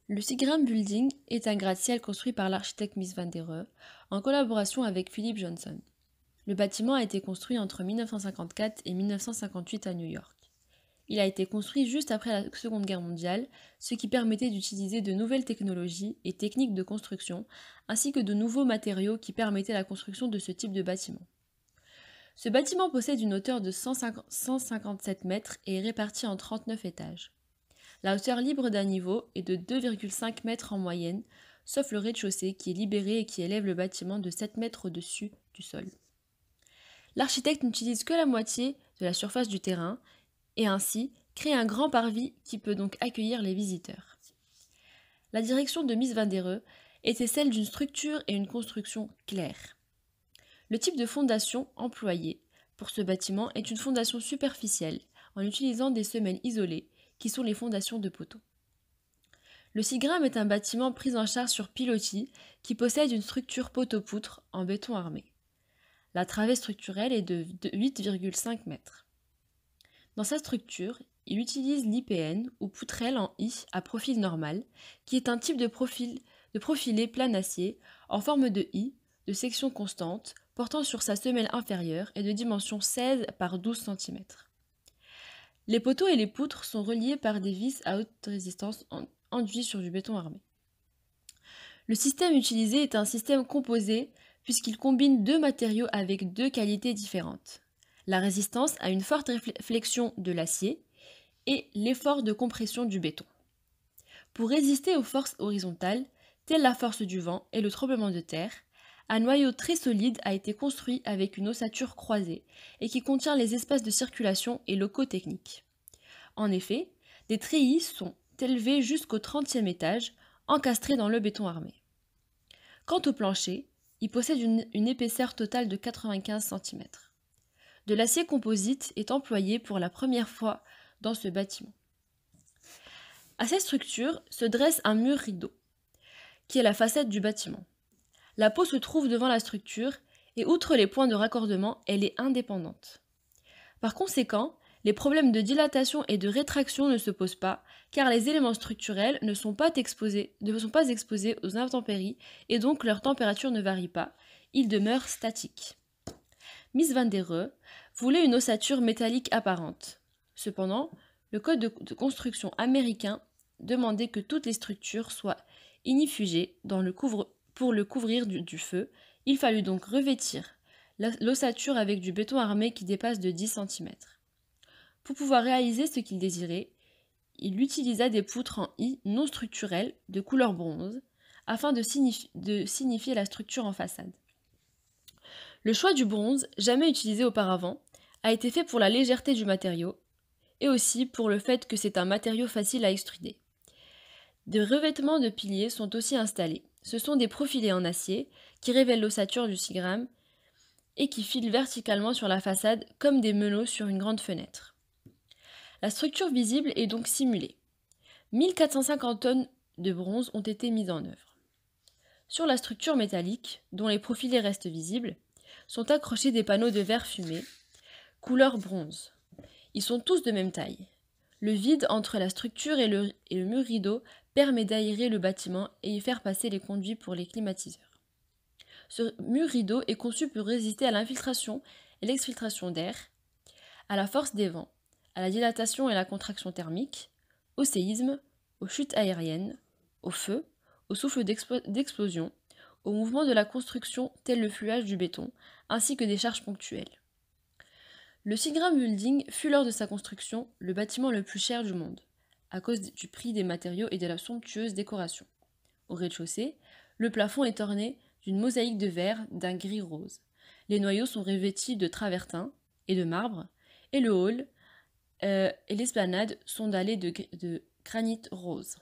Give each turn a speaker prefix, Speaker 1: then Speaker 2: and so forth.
Speaker 1: Le Seagram Building est un gratte-ciel construit par l'architecte Mies van der Rohe en collaboration avec Philip Johnson. Le bâtiment a été construit entre 1954 et 1958 à New York. Il a été construit juste après la Seconde Guerre mondiale, ce qui permettait d'utiliser de nouvelles technologies et techniques de construction, ainsi que de nouveaux matériaux qui permettaient la construction de ce type de bâtiment. Ce bâtiment possède une hauteur de 157 mètres et est réparti en 39 étages. La hauteur libre d'un niveau est de 2,5 mètres en moyenne, sauf le rez-de-chaussée qui est libéré et qui élève le bâtiment de 7 mètres au-dessus du sol. L'architecte n'utilise que la moitié de la surface du terrain et ainsi crée un grand parvis qui peut donc accueillir les visiteurs. La direction de Mies van der Rohe était celle d'une structure et une construction claires. Le type de fondation employé pour ce bâtiment est une fondation superficielle en utilisant des semelles isolées qui sont les fondations de poteaux. Le Seagram est un bâtiment pris en charge sur pilotis qui possède une structure poteau-poutre en béton armé. La travée structurelle est de 8,5 mètres. Dans sa structure, il utilise l'IPN ou poutrelle en I à profil normal, qui est un type de profilé planacier en forme de I, de section constante, portant sur sa semelle inférieure et de dimension 16 par 12 cm. Les poteaux et les poutres sont reliés par des vis à haute résistance enduits sur du béton armé. Le système utilisé est un système composé puisqu'il combine deux matériaux avec deux qualités différentes. La résistance à une forte flexion de l'acier et l'effort de compression du béton. Pour résister aux forces horizontales, telles la force du vent et le tremblement de terre, un noyau très solide a été construit avec une ossature croisée et qui contient les espaces de circulation et locaux techniques. En effet, des treillis sont élevés jusqu'au 30e étage, encastrés dans le béton armé. Quant au plancher, il possède une épaisseur totale de 95 cm. De l'acier composite est employé pour la première fois dans ce bâtiment. À cette structure se dresse un mur rideau, qui est la façade du bâtiment. La peau se trouve devant la structure et outre les points de raccordement, elle est indépendante. Par conséquent, les problèmes de dilatation et de rétraction ne se posent pas, car les éléments structurels ne sont pas exposés aux intempéries et donc leur température ne varie pas, ils demeurent statiques. Mies van der Rohe voulait une ossature métallique apparente. Cependant, le code de construction américain demandait que toutes les structures soient ignifugées pour le couvrir du feu. Il fallut donc revêtir l'ossature avec du béton armé qui dépasse de 10 cm. Pour pouvoir réaliser ce qu'il désirait, il utilisa des poutres en I non structurelles de couleur bronze afin de signifier la structure en façade. Le choix du bronze, jamais utilisé auparavant, a été fait pour la légèreté du matériau et aussi pour le fait que c'est un matériau facile à extruder. Des revêtements de piliers sont aussi installés. Ce sont des profilés en acier qui révèlent l'ossature du Seagram et qui filent verticalement sur la façade comme des meneaux sur une grande fenêtre. La structure visible est donc simulée. 1450 tonnes de bronze ont été mises en œuvre. Sur la structure métallique, dont les profilés restent visibles, sont accrochés des panneaux de verre fumé, couleur bronze. Ils sont tous de même taille. Le vide entre la structure et le mur rideau permet d'aérer le bâtiment et y faire passer les conduits pour les climatiseurs. Ce mur rideau est conçu pour résister à l'infiltration et l'exfiltration d'air, à la force des vents, à la dilatation et la contraction thermique, au séisme, aux chutes aériennes, au feu, au souffle d'explosion, au mouvement de la construction tel le fluage du béton, ainsi que des charges ponctuelles. Le Seagram Building fut lors de sa construction le bâtiment le plus cher du monde, à cause du prix des matériaux et de la somptueuse décoration. Au rez-de-chaussée, le plafond est orné d'une mosaïque de verre d'un gris rose. Les noyaux sont revêtis de travertin et de marbre, et le hall et l'esplanade sont dallés de granit rose.